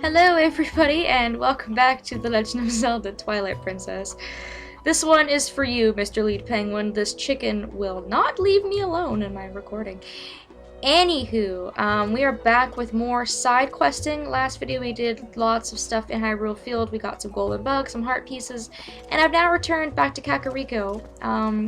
Hello everybody and welcome back to The Legend of Zelda Twilight Princess. This one is for you, Mr. Lead Penguin. This chicken will not leave me alone in my recording. Anywho, we are back with more side questing. Last video we did lots of stuff in Hyrule Field. We got some golden bugs, some heart pieces, and I've now returned back to Kakariko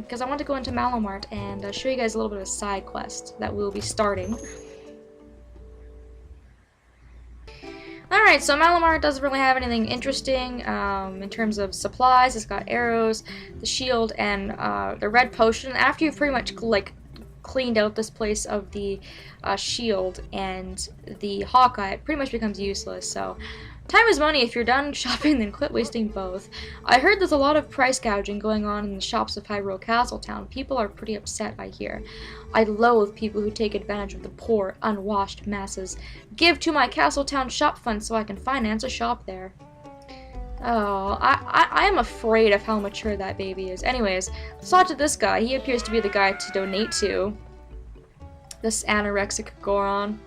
because I want to go into Malomart and show you guys a little bit of a side quest that we'll be starting. Alright, so Malomart doesn't really have anything interesting in terms of supplies. It's got arrows, the shield, and the red potion. After you've pretty much cleaned out this place of the shield and the Hawkeye, it pretty much becomes useless. So time is money. If you're done shopping, then quit wasting both. I heard there's a lot of price gouging going on in the shops of Hyrule Castletown. People are pretty upset, I hear. I loathe people who take advantage of the poor, unwashed masses. Give to my Castletown shop fund so I can finance a shop there. Oh, I am afraid of how mature that baby is. Anyways, let's talk to this guy. He appears to be the guy to donate to. This anorexic Goron.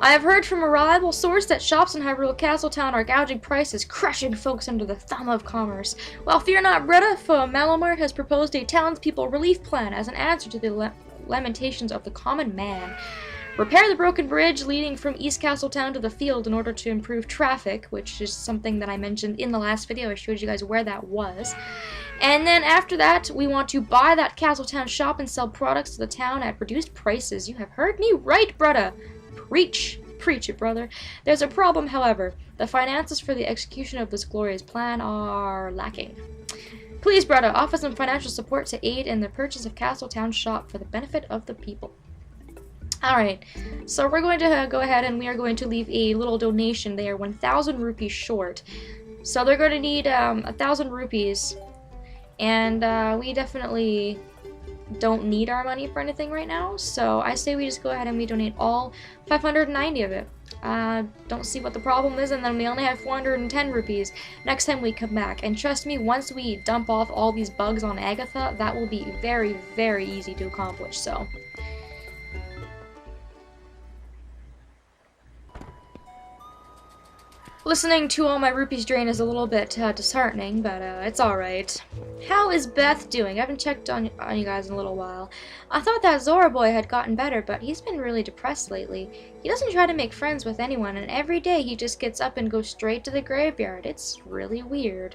I have heard from a reliable source that shops in Hyrule Castletown are gouging prices, crushing folks under the thumb of commerce. Well, fear not, Bretta, for Malomart has proposed a townspeople relief plan as an answer to the lamentations of the common man. Repair the broken bridge leading from East Castletown to the field in order to improve traffic, which is something that I mentioned in the last video. I showed you guys where that was. And then after that, we want to buy that Castletown shop and sell products to the town at reduced prices. You have heard me right, Bretta. Preach. Preach it, brother. There's a problem, however. The finances for the execution of this glorious plan are lacking. Please, Bretta, offer some financial support to aid in the purchase of Castletown shop for the benefit of the people. Alright, so we're going to go ahead and we are going to leave a little donation. They are 1,000 rupees short. So they're going to need 1,000 rupees. And we definitely don't need our money for anything right now. So I say we just go ahead and we donate all 590 of it. Don't see what the problem is, and then we only have 410 rupees next time we come back. And trust me, once we dump off all these bugs on Agatha, that will be very, very easy to accomplish. So listening to all my rupees drain is a little bit disheartening, but it's alright. How is Beth doing? I haven't checked on you guys in a little while. I thought that Zora boy had gotten better, but he's been really depressed lately. He doesn't try to make friends with anyone, and every day he just gets up and goes straight to the graveyard. It's really weird.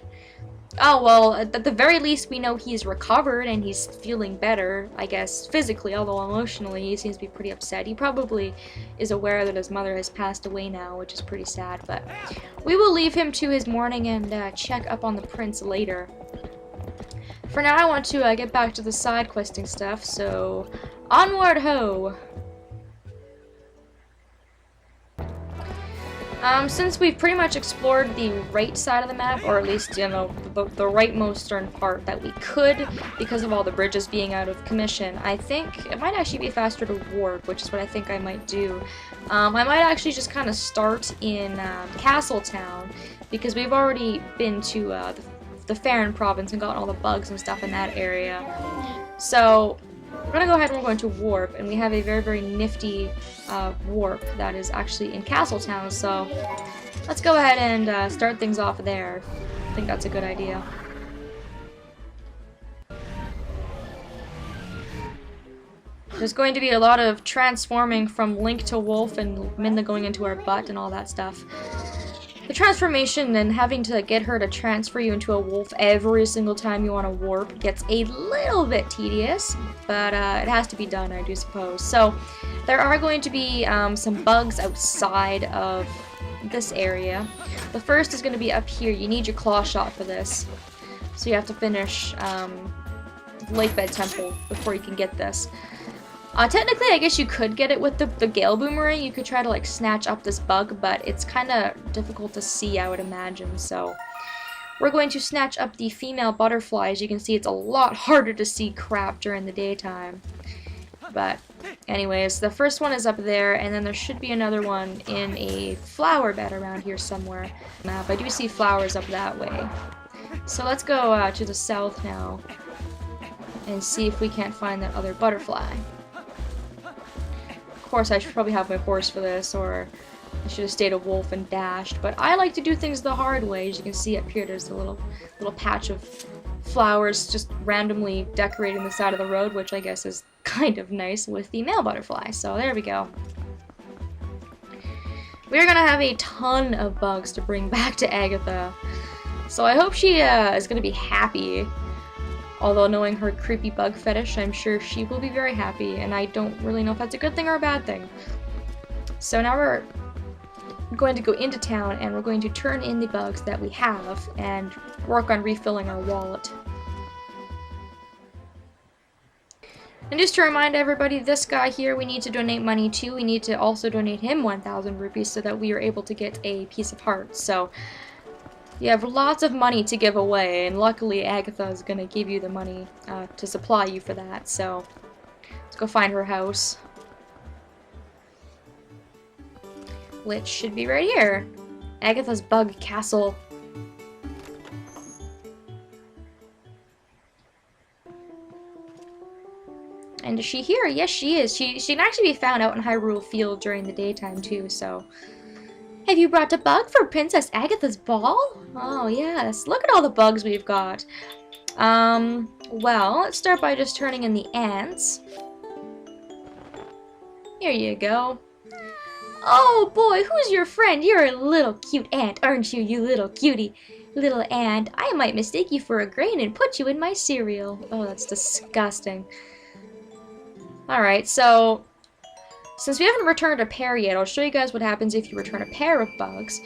Oh, well, at the very least we know he's recovered and he's feeling better, I guess, physically, although emotionally he seems to be pretty upset. He probably is aware that his mother has passed away now, which is pretty sad, but we will leave him to his mourning and check up on the prince later. For now, I want to get back to the side questing stuff, so onward ho! Since we've pretty much explored the right side of the map, or at least, you know, the rightmost part that we could, because of all the bridges being out of commission, I think it might actually be faster to warp, which is what I think I might do. I might actually just kind of start in Castletown, because we've already been to the Farron province and gotten all the bugs and stuff in that area. So we're going to go ahead and we're going to warp, and we have a very, very nifty warp that is actually in Castletown, so let's go ahead and start things off there. I think that's a good idea. There's going to be a lot of transforming from Link to Wolf and Minna going into our butt and all that stuff. The transformation and having to get her to transfer you into a wolf every single time you want to warp gets a little bit tedious, but it has to be done, I do suppose. So there are going to be some bugs outside of this area. The first is going to be up here. You need your claw shot for this. So you have to finish Lakebed Temple before you can get this. Technically, I guess you could get it with the Gale Boomerang. You could try to, like, snatch up this bug, but it's kind of difficult to see, I would imagine. So we're going to snatch up the female butterfly. As you can see, it's a lot harder to see crap during the daytime. But anyways, the first one is up there, and then there should be another one in a flower bed around here somewhere. I do see flowers up that way. So let's go to the south now and see if we can't find that other butterfly. Of course, I should probably have my horse for this, or I should have stayed a wolf and dashed, but I like to do things the hard way. As you can see up here, there's a little patch of flowers just randomly decorating the side of the road, which I guess is kind of nice with the male butterfly. So there we go. We're gonna have a ton of bugs to bring back to Agatha. So I hope she is gonna be happy. Although knowing her creepy bug fetish, I'm sure she will be very happy, and I don't really know if that's a good thing or a bad thing. So now we're going to go into town and we're going to turn in the bugs that we have and work on refilling our wallet. And just to remind everybody, this guy here we need to donate money to. We need to also donate him 1,000 rupees so that we are able to get a piece of heart. So you have lots of money to give away, and luckily Agatha is going to give you the money to supply you for that. So let's go find her house, which should be right here. Agathas Bug Castle. And is she here? Yes, she is. She can actually be found out in Hyrule Field during the daytime too, so. Have you brought a bug for Princess Agatha's ball? Oh, yes. Look at all the bugs we've got. Well, let's start by just turning in the ants. Here you go. Oh, boy, who's your friend? You're a little cute ant, aren't you, you little cutie? Little ant, I might mistake you for a grain and put you in my cereal. Oh, that's disgusting. Alright, so since we haven't returned a pair yet, I'll show you guys what happens if you return a pair of bugs.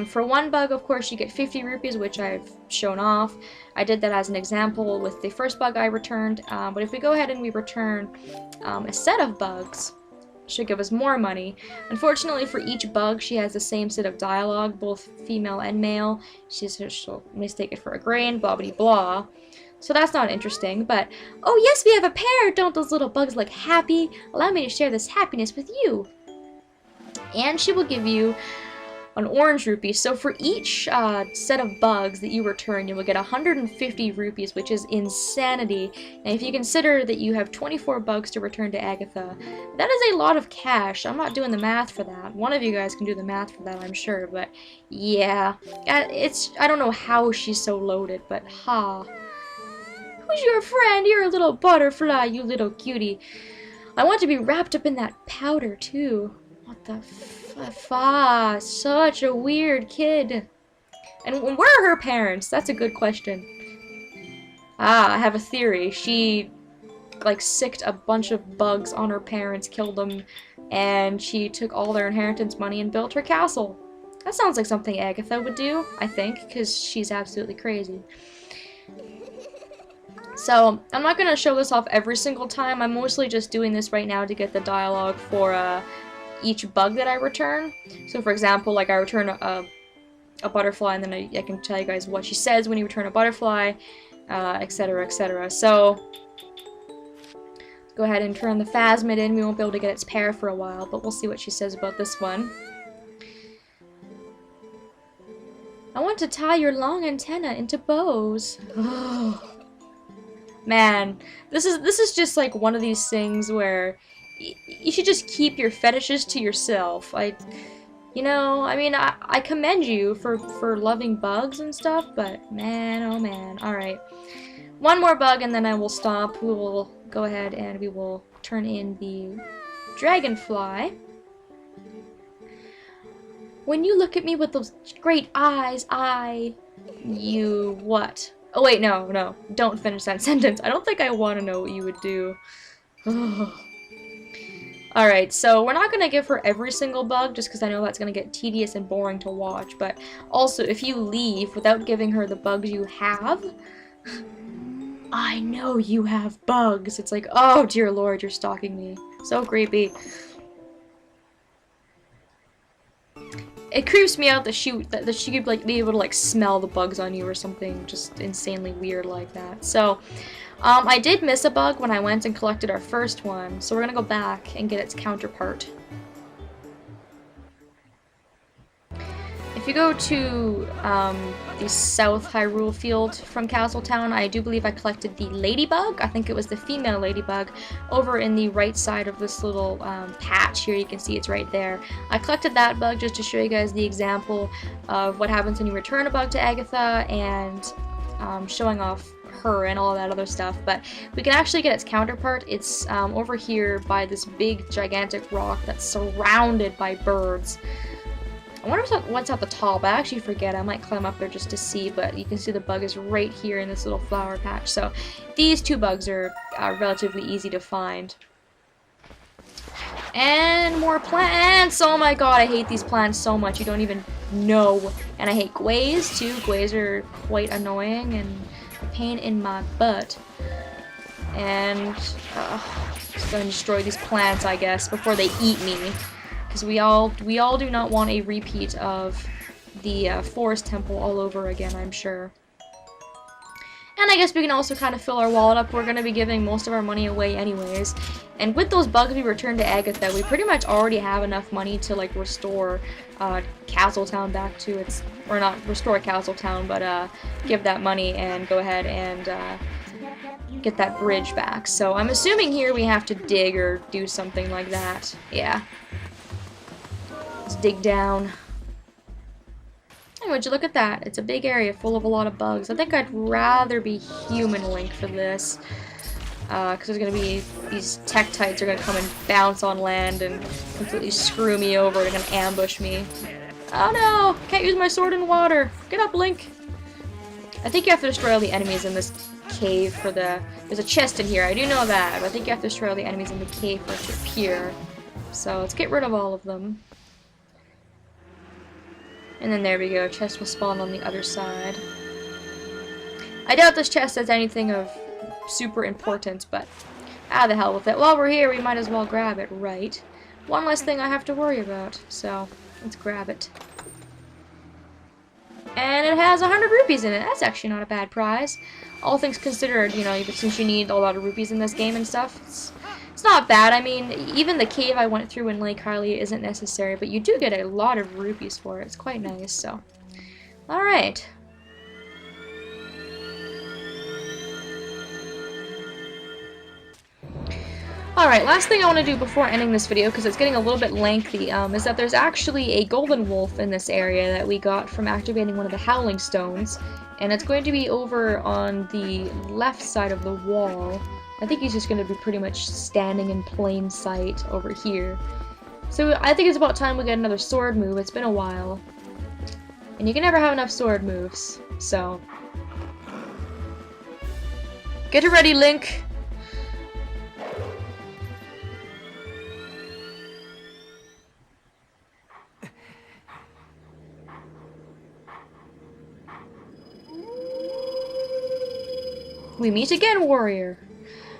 For one bug, of course, you get 50 rupees, which I've shown off. I did that as an example with the first bug I returned, but if we go ahead and we return a set of bugs, it should give us more money. Unfortunately, for each bug, she has the same set of dialogue, both female and male. She'll mistake it for a grain, blah blah blah. So that's not interesting, but oh yes, we have a pair! Don't those little bugs look happy? Allow me to share this happiness with you. And she will give you an orange rupee. So for each set of bugs that you return, you will get 150 rupees, which is insanity. And if you consider that you have 24 bugs to return to Agatha, that is a lot of cash. I'm not doing the math for that. One of you guys can do the math for that, I'm sure, but yeah. I don't know how she's so loaded, but ha. Who's your friend? You're a little butterfly, you little cutie. I want to be wrapped up in that powder, too. What the such a weird kid. And where are her parents? That's a good question. Ah, I have a theory. She, like, sicked a bunch of bugs on her parents, killed them, and she took all their inheritance money and built her castle. That sounds like something Agatha would do, I think, because she's absolutely crazy. So, I'm not going to show this off every single time. I'm mostly just doing this right now to get the dialogue for each bug that I return. So, for example, like I return a butterfly, and then I can tell you guys what she says when you return a butterfly, etc., etc. So, let's go ahead and turn the phasmid in. We won't be able to get its pair for a while, but we'll see what she says about this one. I want to tie your long antenna into bows. Oh. Man, this is just like one of these things where you should just keep your fetishes to yourself. You know, I mean, I commend you for loving bugs and stuff, but man, oh man. Alright. One more bug and then I will stop. We will go ahead and we will turn in the dragonfly. When you look at me with those great eyes, you what? Oh wait, no, don't finish that sentence. I don't think I want to know what you would do. Alright, so we're not going to give her every single bug, just because I know that's going to get tedious and boring to watch, but also, if you leave without giving her the bugs you have, I know you have bugs. It's like, oh dear lord, you're stalking me. So creepy. It creeps me out that she could like be able to like smell the bugs on you or something just insanely weird like that. So, I did miss a bug when I went and collected our first one, so we're gonna go back and get its counterpart. If if you go to the South Hyrule field from Castletown, I do believe I collected the ladybug. I think it was the female ladybug over in the right side of this little patch here. You can see it's right there. I collected that bug just to show you guys the example of what happens when you return a bug to Agatha, and showing off her and all that other stuff. But we can actually get its counterpart. It's over here by this big gigantic rock that's surrounded by birds. I wonder what's at the top. I actually forget. I might climb up there just to see, but you can see the bug is right here in this little flower patch. So these two bugs are relatively easy to find. And more plants! Oh my god, I hate these plants so much. You don't even know. And I hate gways too. Gways are quite annoying and a pain in my butt. And just gonna destroy these plants, I guess, before they eat me. Because we all do not want a repeat of the forest temple all over again, I'm sure. And I guess we can also kind of fill our wallet up. We're going to be giving most of our money away anyways. And with those bugs we return to Agatha, we pretty much already have enough money to like restore Castletown back to its, or not restore Castletown, but give that money and go ahead and get that bridge back. So I'm assuming here we have to dig or do something like that. Yeah. Let's dig down. Hey, would you look at that? It's a big area full of a lot of bugs. I think I'd rather be human Link for this. Because there's going to be these Tektites are going to come and bounce on land and completely screw me over. They're going to ambush me. Oh no! Can't use my sword in water. Get up, Link. I think you have to destroy all the enemies in this cave for the... There's a chest in here. I do know that. But I think you have to destroy all the enemies in the cave for it to appear. So let's get rid of all of them. And then there we go, chest will spawn on the other side. I doubt this chest has anything of super importance, but the hell with it. While we're here, we might as well grab it, right? One less thing I have to worry about, so let's grab it. And it has 100 rupees in it. That's actually not a bad prize. All things considered, you know, since you need a lot of rupees in this game and stuff, it's not bad. I mean, even the cave I went through in Lake Hylia isn't necessary, but you do get a lot of rupees for it. It's quite nice, so. Alright. Alright, last thing I want to do before ending this video, because it's getting a little bit lengthy, is that there's actually a golden wolf in this area that we got from activating one of the howling stones, and it's going to be over on the left side of the wall. I think he's just going to be pretty much standing in plain sight over here. So I think it's about time we get another sword move. It's been a while. And you can never have enough sword moves, so. Get ready, Link! We meet again, warrior!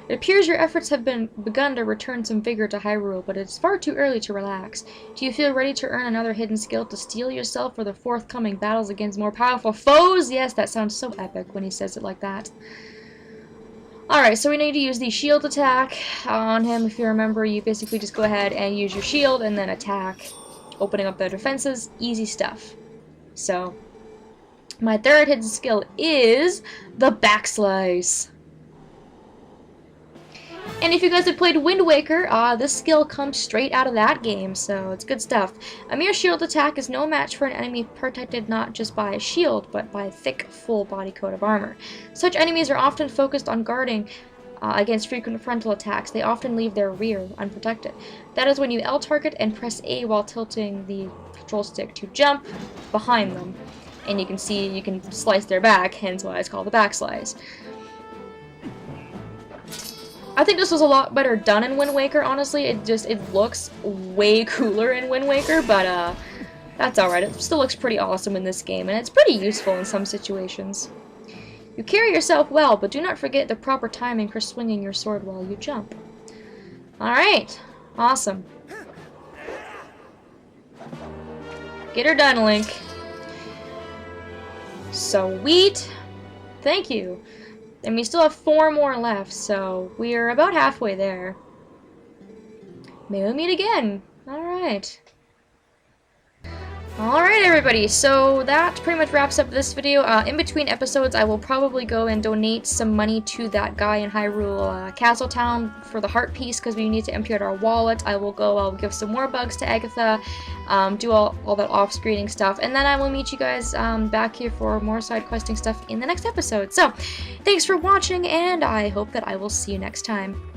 It appears your efforts have begun to return some vigor to Hyrule, but it's far too early to relax. Do you feel ready to earn another hidden skill to steel yourself for the forthcoming battles against more powerful foes? Yes, that sounds so epic when he says it like that. Alright, so we need to use the shield attack on him. If you remember, you basically just go ahead and use your shield and then attack, opening up their defenses. Easy stuff. So, my third hidden skill is the backslice. And if you guys have played Wind Waker, this skill comes straight out of that game, so it's good stuff. A mere shield attack is no match for an enemy protected not just by a shield, but by a thick, full body coat of armor. Such enemies are often focused on guarding against frequent frontal attacks. They often leave their rear unprotected. That is when you L-target and press A while tilting the control stick to jump behind them. And you can see, you can slice their back, hence why it's called the backslice. I think this was a lot better done in Wind Waker, honestly. It looks way cooler in Wind Waker, but that's alright. It still looks pretty awesome in this game, and it's pretty useful in some situations. You carry yourself well, but do not forget the proper timing for swinging your sword while you jump. Alright, awesome. Get her done, Link. Sweet. Thank you. And we still have 4 more left, so we are about halfway there. Maybe we'll meet again. Alright. Alright everybody, so that pretty much wraps up this video. In between episodes, I will probably go and donate some money to that guy in Hyrule, Castletown, for the heart piece, because we need to empty out our wallet. I'll give some more bugs to Agatha, do all that off-screening stuff, and then I will meet you guys back here for more side questing stuff in the next episode. So, thanks for watching, and I hope that I will see you next time.